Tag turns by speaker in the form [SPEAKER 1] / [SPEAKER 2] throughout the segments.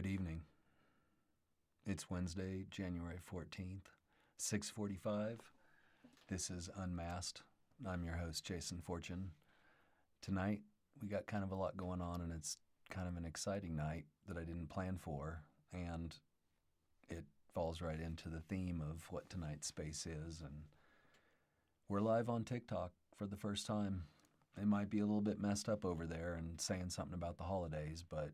[SPEAKER 1] Good evening. It's Wednesday, January 14th, 6:45. This is Unmasked. I'm your host, Jason Fortune. Tonight, we got kind of a lot going on, and it's kind of an exciting night that I didn't plan for, and it falls right into the theme of what tonight's space is, and we're live on TikTok for the first time. It might be a little bit messed up over there and saying something about the holidays, but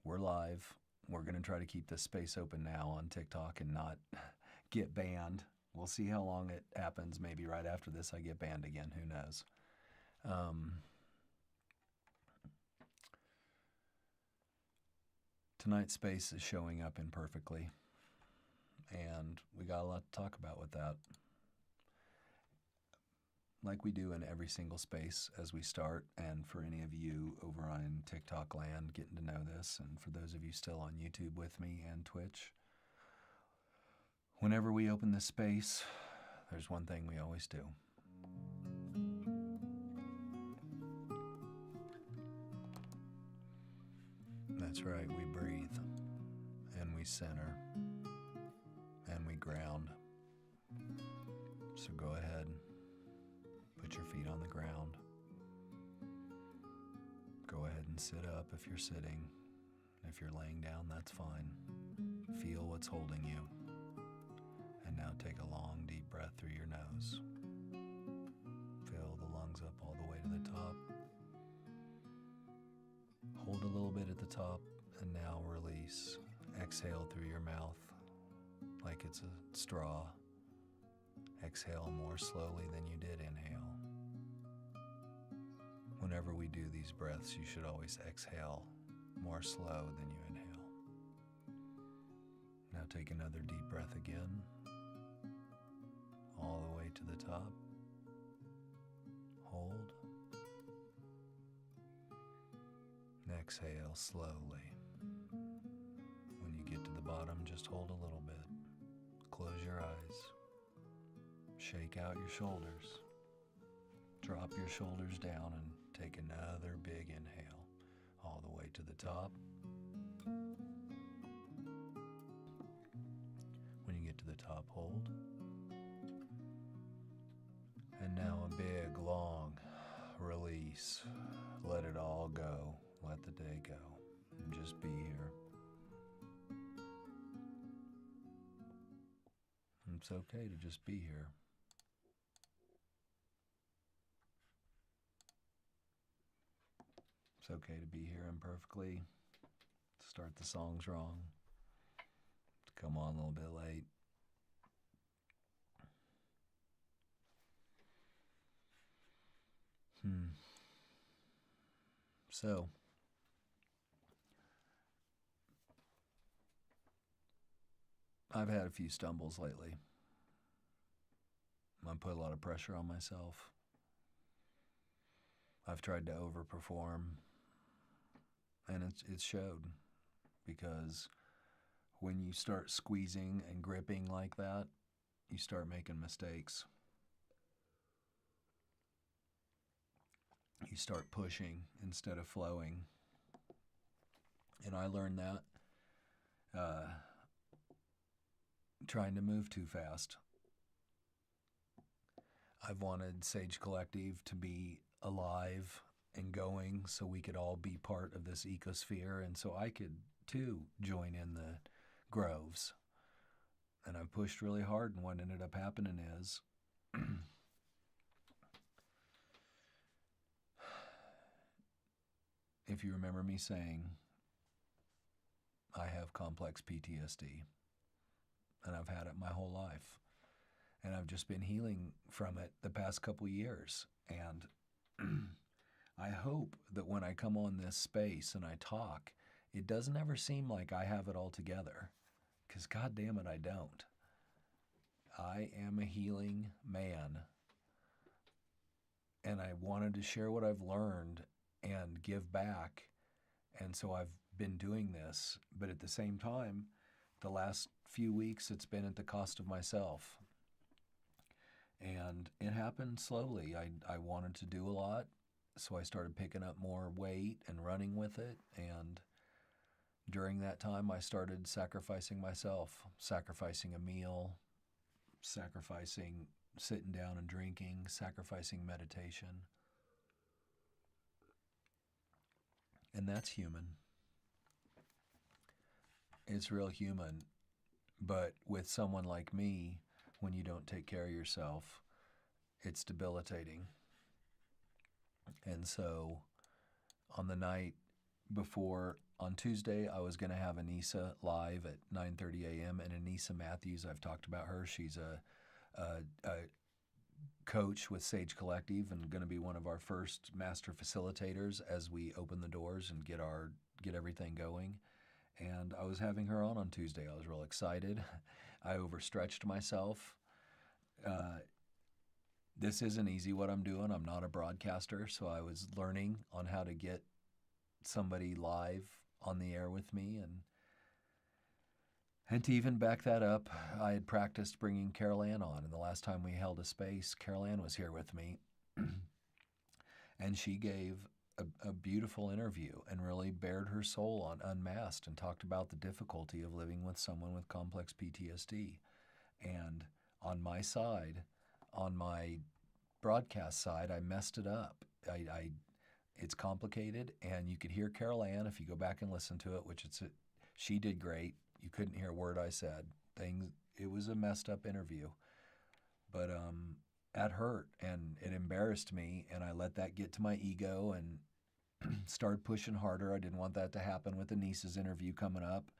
[SPEAKER 1] we're live. We're going to try to keep this space open now on TikTok and not get banned. We'll see how long it happens. Maybe right after this I get banned again. Who knows? Tonight's space is showing up imperfectly, and we got a lot to talk about with that. Like we do in every single space as we start, and for any of you over on TikTok land getting to know this, and for those of you still on YouTube with me and Twitch, whenever we open this space, there's one thing we always do. That's right, we breathe, and we center, and we ground. So go ahead. Put your feet on the ground. Go ahead and sit up if you're sitting. If you're laying down, that's fine. Feel what's holding you. And now take a long, deep breath through your nose. Fill the lungs up all the way to the top. Hold a little bit at the top, and now release. Exhale through your mouth like it's a straw. Exhale more slowly than you did inhale. Whenever we do these breaths, you should always exhale more slow than you inhale. Now take another deep breath again, all the way to the top. Hold. And exhale slowly. When you get to the bottom, just hold a little bit. Close your eyes. Shake out your shoulders. Drop your shoulders down and take another big inhale all the way to the top. When you get to the top, hold. And now a big, long release. Let it all go. Let the day go. And just be here. It's okay to just be here. It's okay to be here imperfectly, to start the songs wrong, to come on a little bit late. So, I've had a few stumbles lately. I put a lot of pressure on myself. I've tried to overperform, and it showed, because when you start squeezing and gripping like that, you start making mistakes. You start pushing instead of flowing. And I learned that trying to move too fast. I've wanted Sage Collective to be alive and going so we could all be part of this ecosphere, and so I could too join in the groves. And I've pushed really hard, and what ended up happening is if you remember me saying, I have complex PTSD, and I've had it my whole life. And I've just been healing from it the past couple years. And I hope that when I come on this space and I talk, it doesn't ever seem like I have it all together. Because God damn it, I don't. I am a healing man. And I wanted to share what I've learned and give back. And so I've been doing this. But at the same time, the last few weeks, it's been at the cost of myself. And it happened slowly. I wanted to do a lot, so I started picking up more weight and running with it. And during that time, I started sacrificing myself, sacrificing a meal, sacrificing sitting down and drinking, sacrificing meditation. And that's human. It's real human. But with someone like me, when you don't take care of yourself, it's debilitating. And so on the night before, on Tuesday, I was going to have Anissa live at 9:30 a.m. And Anissa Matthews, I've talked about her. She's a coach with Sage Collective and going to be one of our first master facilitators as we open the doors and get everything going. And I was having her on Tuesday. I was real excited. I overstretched myself. This isn't easy what I'm doing. I'm not a broadcaster, so I was learning on how to get somebody live on the air with me. And to even back that up, I had practiced bringing Carol Ann on. And the last time we held a space, Carol Ann was here with me. And she gave a beautiful interview and really bared her soul on Unmasked and talked about the difficulty of living with someone with complex PTSD. And on my side, on my broadcast side, I messed it up. It's complicated, and you could hear Carol Ann if you go back and listen to it, she did great. You couldn't hear a word I said. It was a messed up interview, but that hurt and it embarrassed me, and I let that get to my ego and started pushing harder. I didn't want that to happen with Anissa's interview coming up.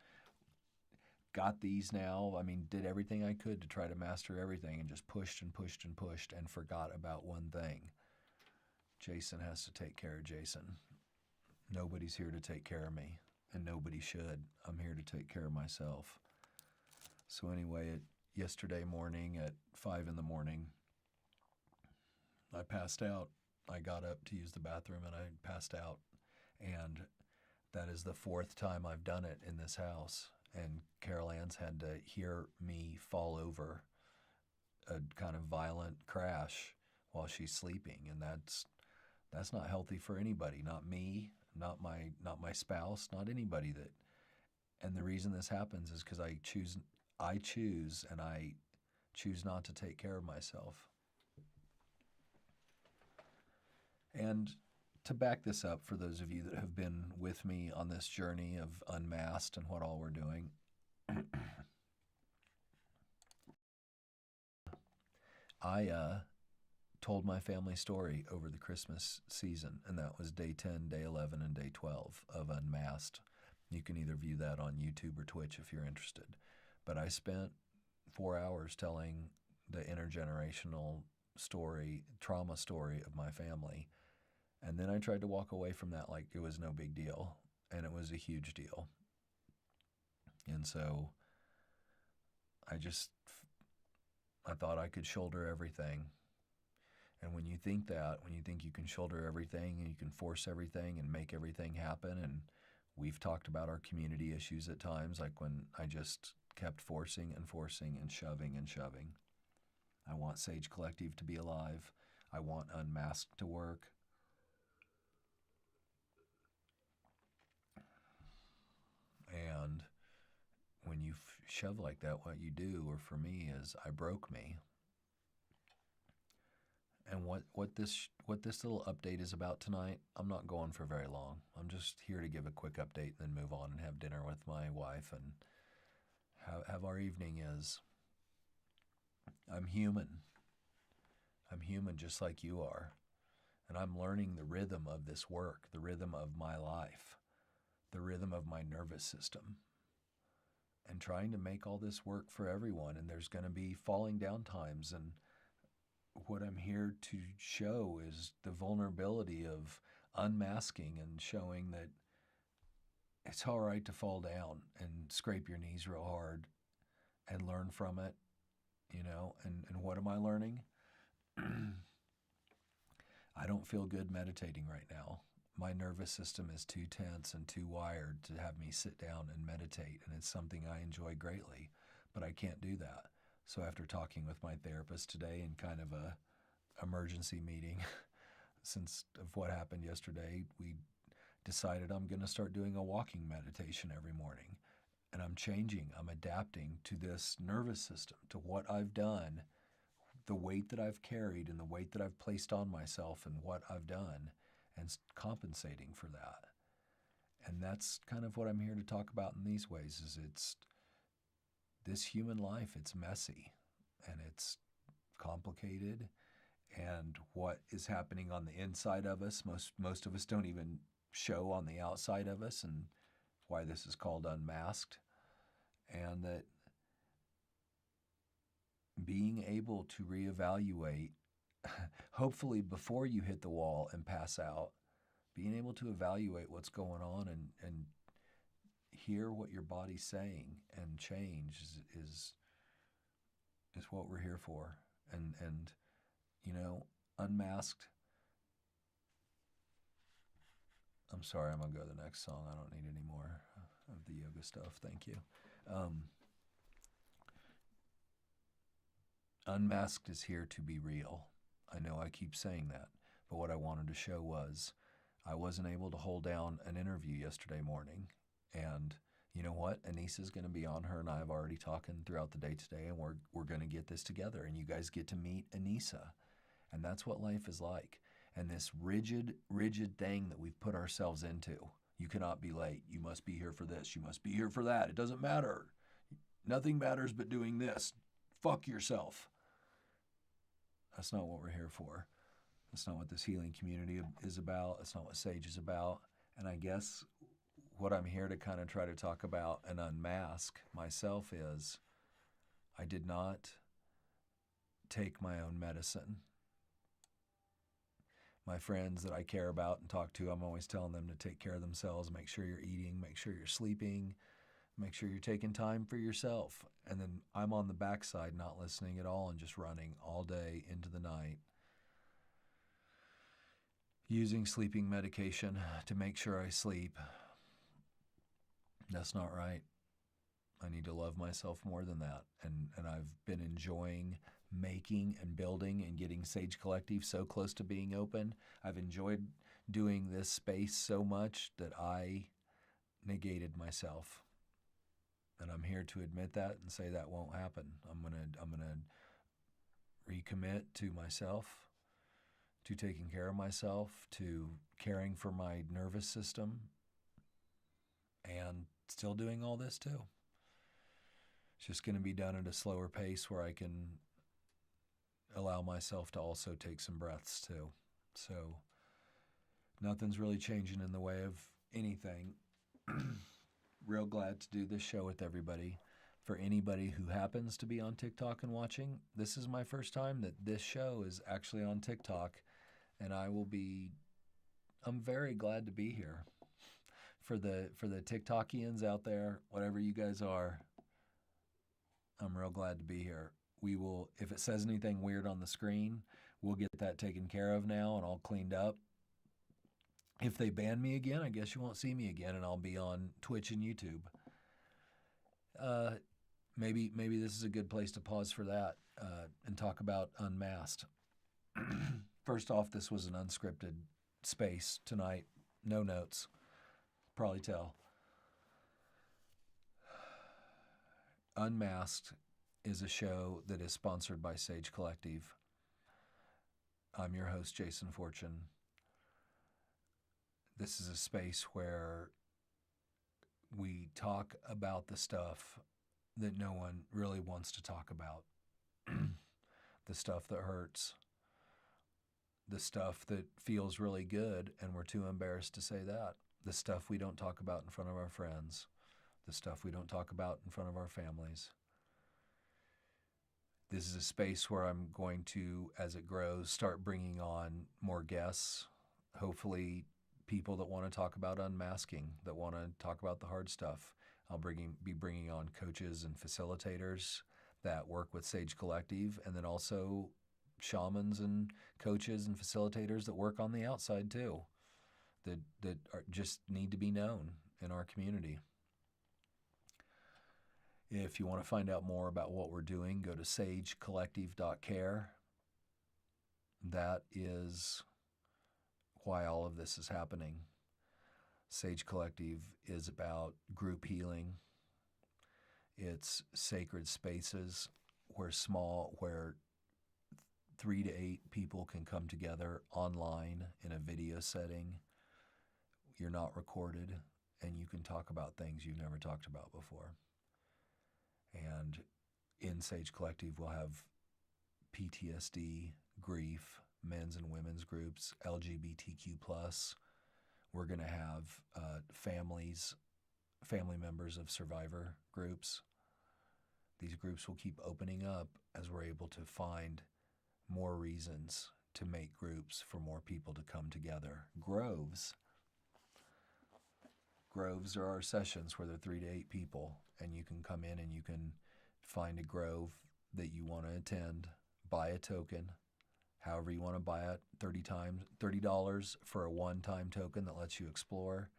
[SPEAKER 1] Got these now. I mean, did everything I could to try to master everything and just pushed and pushed and pushed and forgot about one thing. Jason has to take care of Jason. Nobody's here to take care of me, and nobody should. I'm here to take care of myself. So anyway, yesterday morning at 5 in the morning, I passed out. I got up to use the bathroom and I passed out. And that is the 4th time I've done it in this house. And Carol Ann's had to hear me fall over a kind of violent crash while she's sleeping. And that's not healthy for anybody, not me, not my spouse, not anybody that. And the reason this happens is because I choose not to take care of myself. And to back this up, for those of you that have been with me on this journey of Unmasked and what all we're doing, I told my family story over the Christmas season, and that was day 10, day 11, and day 12 of Unmasked. You can either view that on YouTube or Twitch if you're interested. But I spent 4 hours telling the intergenerational story, trauma story of my family. And then I tried to walk away from that like it was no big deal, and it was a huge deal. And so I thought I could shoulder everything. And when you think you can shoulder everything and you can force everything and make everything happen, and we've talked about our community issues at times, like when I just kept forcing and forcing and shoving and shoving. I want Sage Collective to be alive. I want Unmasked to work. And when you shove like that, what you do, or for me, is I broke me. And what this little update is about tonight, I'm not going for very long. I'm just here to give a quick update and then move on and have dinner with my wife and have our evening. Is I'm human. I'm human just like you are. And I'm learning the rhythm of this work, the rhythm of my life, the rhythm of my nervous system, and trying to make all this work for everyone. And there's going to be falling down times. And what I'm here to show is the vulnerability of unmasking and showing that it's all right to fall down and scrape your knees real hard and learn from it, you know. And what am I learning? I don't feel good meditating right now. My nervous system is too tense and too wired to have me sit down and meditate, and it's something I enjoy greatly, but I can't do that. So after talking with my therapist today in kind of a emergency meeting, since of what happened yesterday, we decided I'm going to start doing a walking meditation every morning. And I'm changing, I'm adapting to this nervous system, to what I've done, the weight that I've carried and the weight that I've placed on myself and what I've done, and compensating for that. And that's kind of what I'm here to talk about in these ways, is it's this human life, it's messy and it's complicated, and what is happening on the inside of us, most of us don't even show on the outside of us, and why this is called Unmasked. And that being able to reevaluate, hopefully before you hit the wall and pass out, being able to evaluate what's going on and hear what your body's saying and change is what we're here for. And you know, Unmasked. I'm sorry, I'm going to go to the next song. I don't need any more of the yoga stuff. Thank you. Unmasked is here to be real. I know I keep saying that, but what I wanted to show was I wasn't able to hold down an interview yesterday morning. And you know what? Anissa's going to be on. Her and I have already talking throughout the day today, and we're going to get this together, and you guys get to meet Anissa. And that's what life is like. And this rigid thing that we've put ourselves into. You cannot be late. You must be here for this. You must be here for that. It doesn't matter. Nothing matters but doing this. Fuck yourself. That's not what we're here for. That's not what this healing community is about. That's not what Sage is about. And I guess what I'm here to kind of try to talk about and unmask myself is I did not take my own medicine. My friends that I care about and talk to, I'm always telling them to take care of themselves, make sure you're eating, make sure you're sleeping, make sure you're taking time for yourself. And then I'm on the backside not listening at all and just running all day into the night, using sleeping medication to make sure I sleep. That's not right. I need to love myself more than that. And I've been enjoying making and building and getting Sage Collective so close to being open. I've enjoyed doing this space so much that I negated myself. And I'm here to admit that and say that won't happen. I'm gonna recommit to myself, to taking care of myself, to caring for my nervous system, and still doing all this too. It's just going to be done at a slower pace where I can allow myself to also take some breaths too. So nothing's really changing in the way of anything. Real glad to do this show with everybody. For anybody who happens to be on TikTok and watching, this is my first time that this show is actually on TikTok, and I'm very glad to be here. For the TikTokians out there, whatever you guys are, I'm real glad to be here. We will, if it says anything weird on the screen, we'll get that taken care of now and all cleaned up. If they ban me again, I guess you won't see me again, and I'll be on Twitch and YouTube. Maybe this is a good place to pause for that and talk about Unmasked. First off, this was an unscripted space tonight. No notes. Probably tell. Unmasked is a show that is sponsored by Sage Collective. I'm your host, Jason Fortune. This is a space where we talk about the stuff that no one really wants to talk about. The stuff that hurts. The stuff that feels really good, and we're too embarrassed to say that. The stuff we don't talk about in front of our friends. The stuff we don't talk about in front of our families. This is a space where I'm going to, as it grows, start bringing on more guests, hopefully people that want to talk about unmasking, that want to talk about the hard stuff. I'll be bringing on coaches and facilitators that work with Sage Collective, and then also shamans and coaches and facilitators that work on the outside too, that just need to be known in our community. If you want to find out more about what we're doing, go to sagecollective.care. That is why all of this is happening. Sage Collective is about group healing. It's sacred spaces where 3 to 8 people can come together online in a video setting. You're not recorded, and you can talk about things you've never talked about before. And in Sage Collective, we'll have PTSD, grief, men's and women's groups, LGBTQ+. We're going to have family members of survivor groups. These groups will keep opening up as we're able to find more reasons to make groups for more people to come together. Groves are our sessions where there are 3 to 8 people, and you can come in and you can find a grove that you want to attend, buy a token, however you want to buy it, $30 for a one-time token that lets you explore.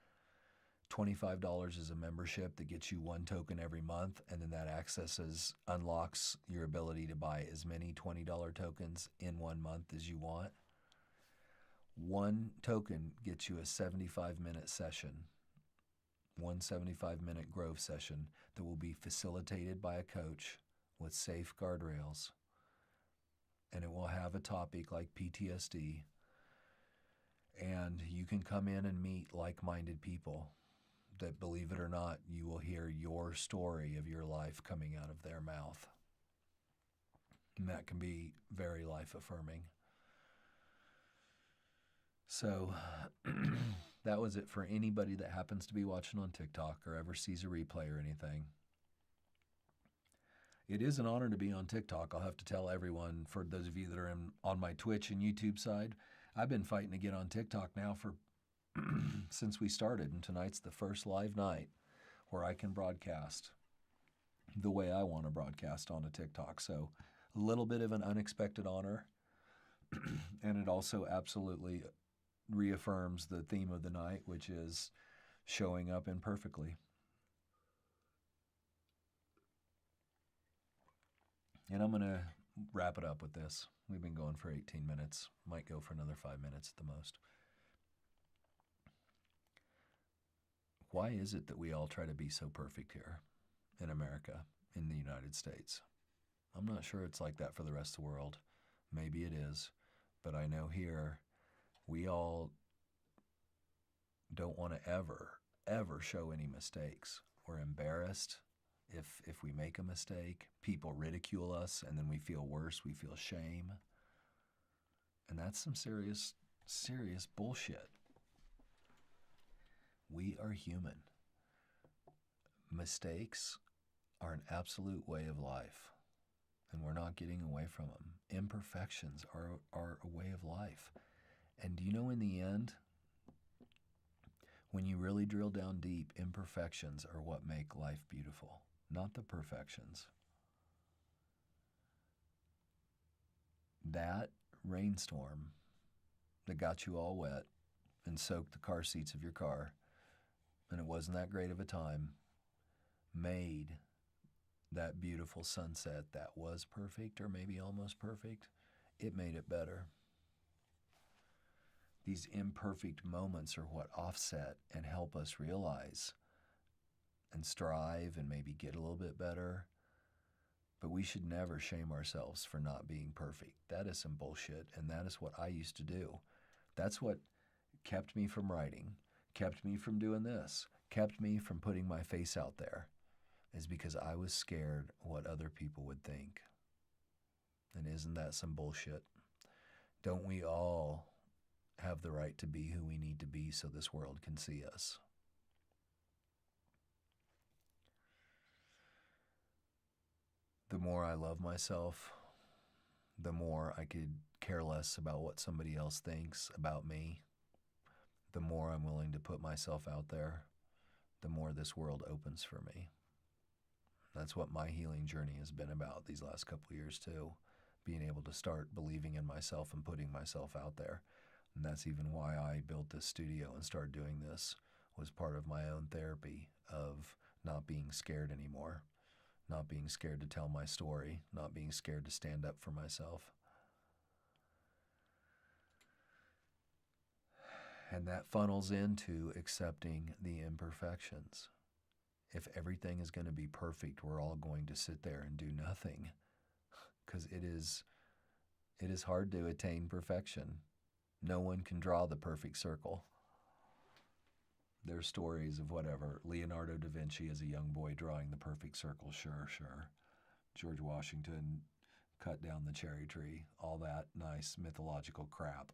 [SPEAKER 1] $25 is a membership that gets you one token every month, and then that unlocks your ability to buy as many $20 tokens in 1 month as you want. One token gets you a 75-minute session, one 75-minute Grove session that will be facilitated by a coach with safe guardrails, and it will have a topic like PTSD, and you can come in and meet like-minded people that, believe it or not, you will hear your story of your life coming out of their mouth. And that can be very life-affirming. So that was it for anybody that happens to be watching on TikTok or ever sees a replay or anything. It is an honor to be on TikTok. I'll have to tell everyone, for those of you that are on my Twitch and YouTube side, I've been fighting to get on TikTok now for since we started, and tonight's the first live night where I can broadcast the way I want to broadcast on a TikTok. So a little bit of an unexpected honor, and it also absolutely reaffirms the theme of the night, which is showing up imperfectly. And I'm going to wrap it up with this. We've been going for 18 minutes. Might go for another 5 minutes at the most. Why is it that we all try to be so perfect here in America, in the United States? I'm not sure it's like that for the rest of the world. Maybe it is. But I know here, we all don't want to ever show any mistakes. We're embarrassed if we make a mistake. People ridicule us, and then we feel worse. We feel shame. And that's some serious bullshit. We are human. Mistakes are an absolute way of life, and we're not getting away from them. Imperfections are a way of life. And do you know, in the end, when you really drill down deep, imperfections are what make life beautiful, not the perfections. That rainstorm that got you all wet and soaked the car seats of your car, and it wasn't that great of a time, made that beautiful sunset that was perfect, or maybe almost perfect. It made it better. These imperfect moments are what offset and help us realize and strive and maybe get a little bit better. But we should never shame ourselves for not being perfect. That is some bullshit, and that is what I used to do. That's what kept me from writing, kept me from doing this, kept me from putting my face out there, is because I was scared what other people would think. And isn't that some bullshit? Don't we all have the right to be who we need to be so this world can see us? The more I love myself, the more I could care less about what somebody else thinks about me. The more I'm willing to put myself out there, the more this world opens for me. That's what my healing journey has been about these last couple of years too, being able to start believing in myself and putting myself out there. And that's even why I built this studio and started doing this, was part of my own therapy of not being scared anymore, not being scared to tell my story, not being scared to stand up for myself. And that funnels into accepting the imperfections. If everything is going to be perfect, we're all going to sit there and do nothing, because it is hard to attain perfection. No one can draw the perfect circle. There's stories of whatever. Leonardo da Vinci as a young boy drawing the perfect circle, sure. George Washington cut down the cherry tree, all that nice mythological crap.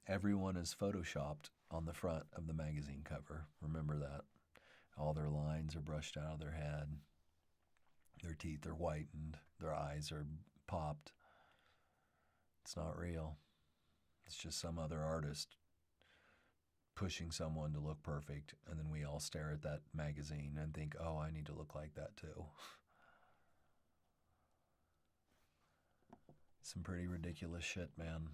[SPEAKER 1] Everyone is photoshopped on the front of the magazine cover. Remember that. All their lines are brushed out of their head. Their teeth are whitened. Their eyes are popped. It's not real. It's just some other artist pushing someone to look perfect, and then we all stare at that magazine and think, oh, I need to look like that too. Some pretty ridiculous shit, man.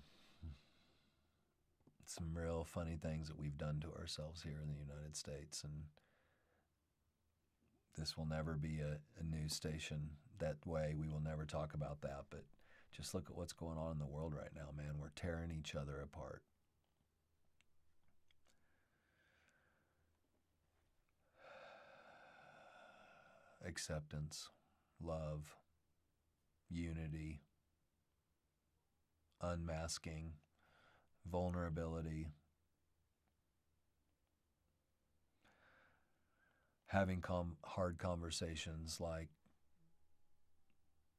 [SPEAKER 1] Some real funny things that we've done to ourselves here in the United States, and this will never be a news station that way. We will never talk about that, but just look at what's going on in the world right now, man. We're tearing each other apart. Acceptance, love, unity, unmasking, vulnerability, having hard conversations like,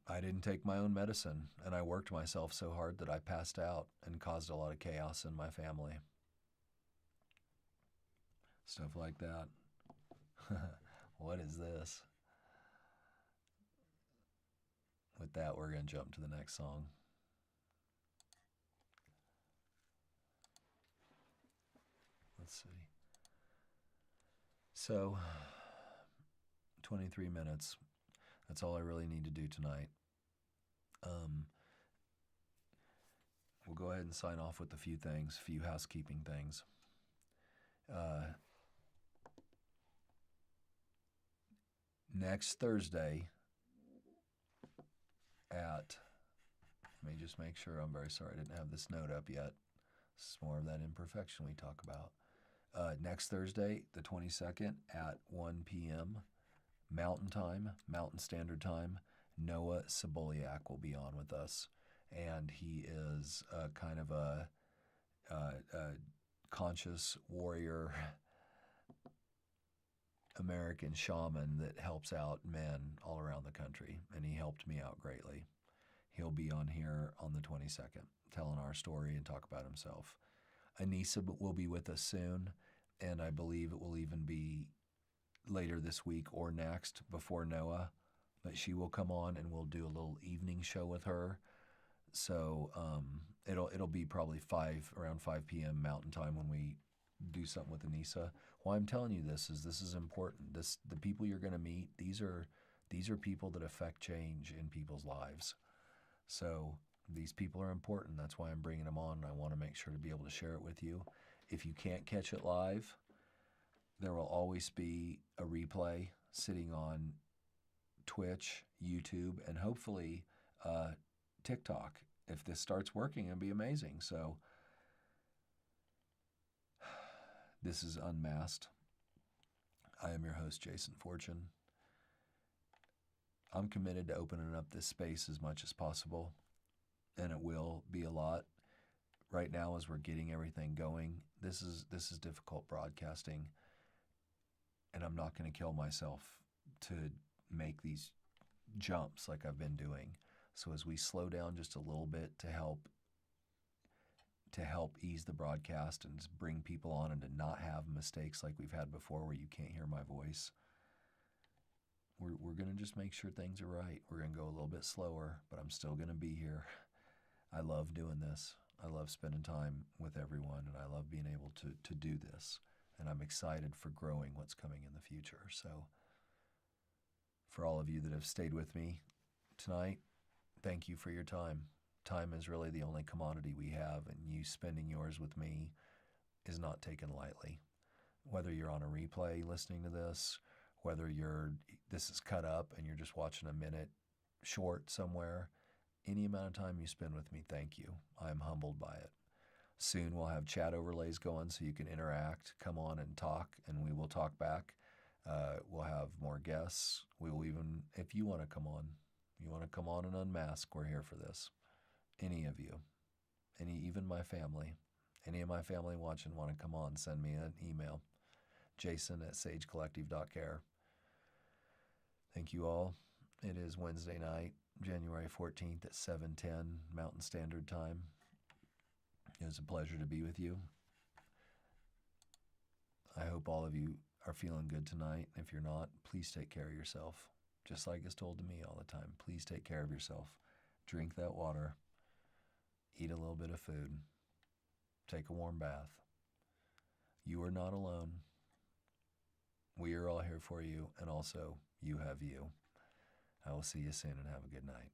[SPEAKER 1] I didn't take my own medicine, and I worked myself so hard that I passed out and caused a lot of chaos in my family. Stuff like that. What is this? With that, we're going to jump to the next song. Let's see. So, 23 minutes. That's all I really need to do tonight. We'll go ahead and sign off with a few housekeeping things. Next Thursday let me just make sure, I'm very sorry I didn't have this note up yet. This is more of that imperfection we talk about. Next Thursday, the 22nd at 1 p.m. Mountain Standard Time, Noah Ceboliak will be on with us. And he is kind of a conscious warrior American shaman that helps out men all around the country. And he helped me out greatly. He'll be on here on the 22nd, telling our story and talk about himself. Anissa will be with us soon, and I believe it will even be later this week or next before Noah. But she will come on, and we'll do a little evening show with her. So it'll be probably around 5 p.m. Mountain Time when we do something with Anissa. Why I'm telling you this is important. The people you're going to meet, these are people that affect change in people's lives. So these people are important. That's why I'm bringing them on, and I want to make sure to be able to share it with you. If you can't catch it live, there will always be a replay sitting on Twitch, YouTube, and hopefully TikTok. If this starts working, it'll be amazing. So this is Unmasked. I am your host, Jason Fortune. I'm committed to opening up this space as much as possible, and it will be a lot. Right now, as we're getting everything going, this is difficult broadcasting, and I'm not going to kill myself to make these jumps like I've been doing. So as we slow down just a little bit to help ease the broadcast and just bring people on and to not have mistakes like we've had before where you can't hear my voice, we're going to just make sure things are right. We're going to go a little bit slower, but I'm still going to be here. I love doing this. I love spending time with everyone, and I love being able to do this. And I'm excited for growing what's coming in the future. So for all of you that have stayed with me tonight, thank you for your time. Time is really the only commodity we have, and you spending yours with me is not taken lightly. Whether you're on a replay listening to this, whether this is cut up and you're just watching a minute short somewhere, Any amount of time you spend with me, thank you. I am humbled by it. Soon we'll have chat overlays going so you can interact, come on and talk, and we will talk back. We'll have more guests. We will even, if you want to come on, you want to come on and unmask, we're here for this. Any of you, even my family, any of my family watching want to come on, send me an email, jason@sagecollective.care. Thank you all. It is Wednesday night, January 14th at 7:10 Mountain Standard Time. It was a pleasure to be with you. I hope all of you are feeling good tonight. If you're not, please take care of yourself. Just like it's told to me all the time, please take care of yourself. Drink that water. Eat a little bit of food. Take a warm bath. You are not alone. We are all here for you, and also you have you. I will see you soon and have a good night.